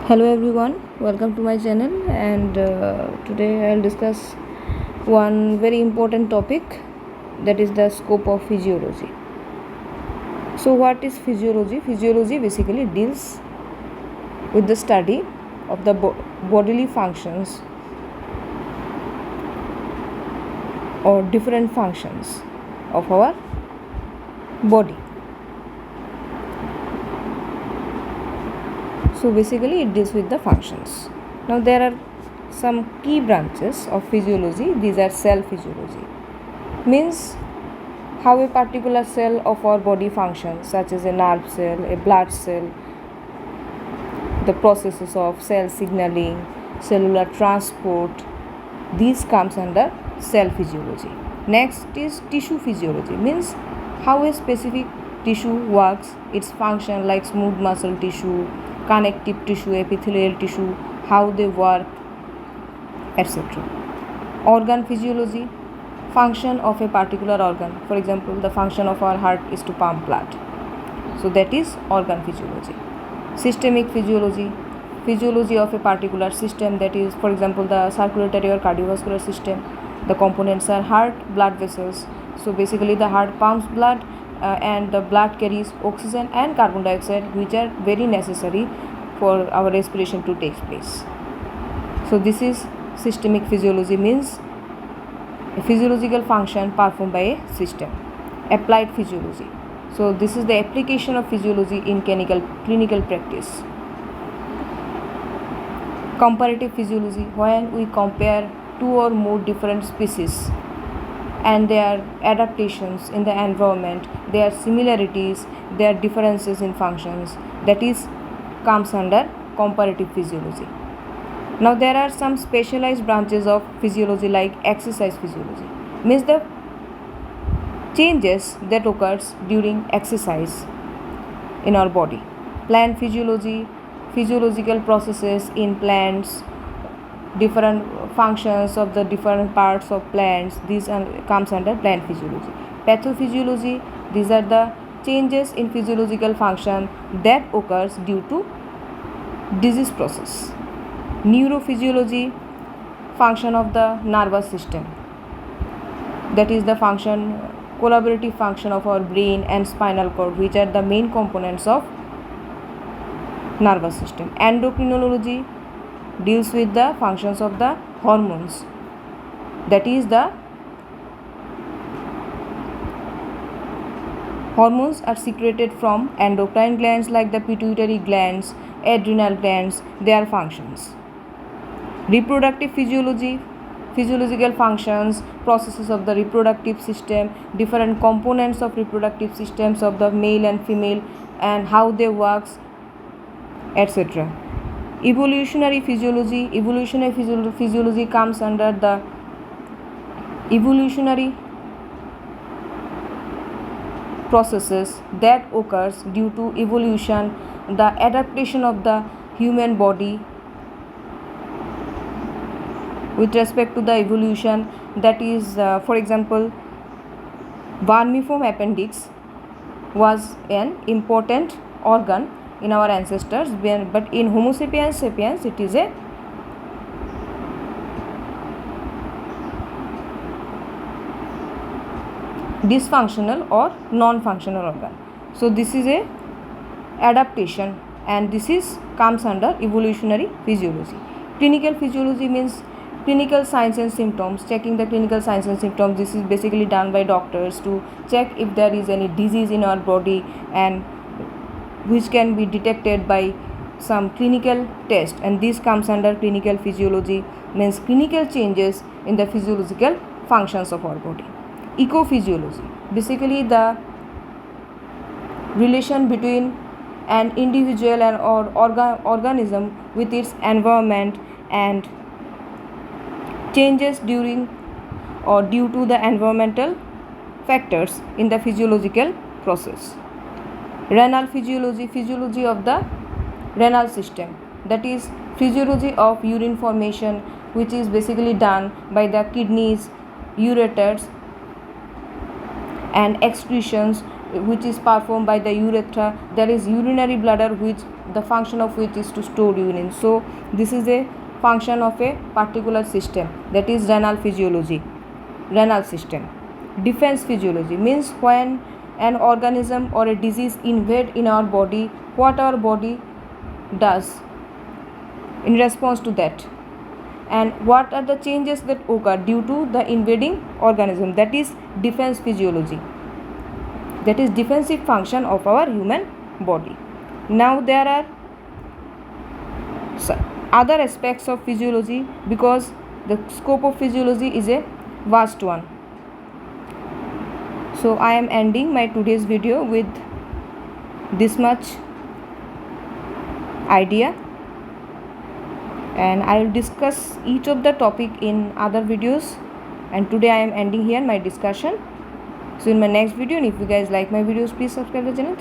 Hello everyone, welcome to my channel and today I'll discuss one very important topic, that is the scope of physiology. So what is physiology? Physiology basically deals with the study of the bodily functions or different functions of our body. So basically it deals with the functions. Now there are some key branches of physiology. These are cell physiology. Means how a particular cell of our body functions, such as a nerve cell, a blood cell, the processes of cell signaling, cellular transport, these comes under cell physiology. Next is tissue physiology. Means how a specific tissue works, its function, like smooth muscle tissue, connective tissue, epithelial tissue, how they work, etc. Organ physiology, function of a particular organ. For example, the function of our heart is to pump blood. So that is organ physiology. Systemic physiology, physiology of a particular system, that is, for example, the circulatory or cardiovascular system. The components are heart, blood vessels. So basically the heart pumps blood and the blood carries oxygen and carbon dioxide, which are very necessary for our respiration to take place. So this is systemic physiology, means a physiological function performed by a system. Applied physiology, so this is the application of physiology in clinical practice. Comparative physiology, when we compare two or more different species and their adaptations in the environment, their similarities, their differences in functions, that is comes under comparative physiology. Now there are some specialized branches of physiology like exercise physiology, means the changes that occurs during exercise in our body. Plant physiology, physiological processes in plants, different functions of the different parts of plants, these comes under plant physiology. Pathophysiology, these are the changes in physiological function that occurs due to disease process. Neurophysiology, function of the nervous system, that is the function, collaborative function of our brain and spinal cord, which are the main components of nervous system. Endocrinology deals with the functions of the hormones, that is the hormones are secreted from endocrine glands like the pituitary glands, adrenal glands, their functions. Reproductive physiology, physiological functions, processes of the reproductive system, different components of reproductive systems of the male and female and how they works, etc. Evolutionary physiology, physiology comes under the evolutionary processes that occurs due to evolution, the adaptation of the human body with respect to the evolution, that is, for example, vermiform appendix was an important organ in our ancestors, but in Homo sapiens it is a dysfunctional or non-functional organ. So this is a adaptation and this is comes under evolutionary physiology. Clinical physiology means clinical signs and symptoms, checking the clinical signs and symptoms. This is basically done by doctors to check if there is any disease in our body and which can be detected by some clinical test, and this comes under clinical physiology, means clinical changes in the physiological functions of our body. Ecophysiology, basically the relation between an individual and or organism with its environment and changes during or due to the environmental factors in the physiological process. Renal physiology, physiology of the renal system, that is physiology of urine formation, which is basically done by the kidneys, ureters and excretions which is performed by the urethra. There is urinary bladder, which the function of which is to store urine. So this is a function of a particular system, that is renal physiology, renal system. Defense physiology means when an organism or a disease invade in our body, what our body does in response to that, and what are the changes that occur due to the invading organism. That is defense physiology, that is defensive function of our human body. Now there are other aspects of physiology, because the scope of physiology is a vast one. So I am ending my today's video with this much idea, and I will discuss each of the topic in other videos, and today I am ending here my discussion. So in my next video, and if you guys like my videos, please subscribe the channel.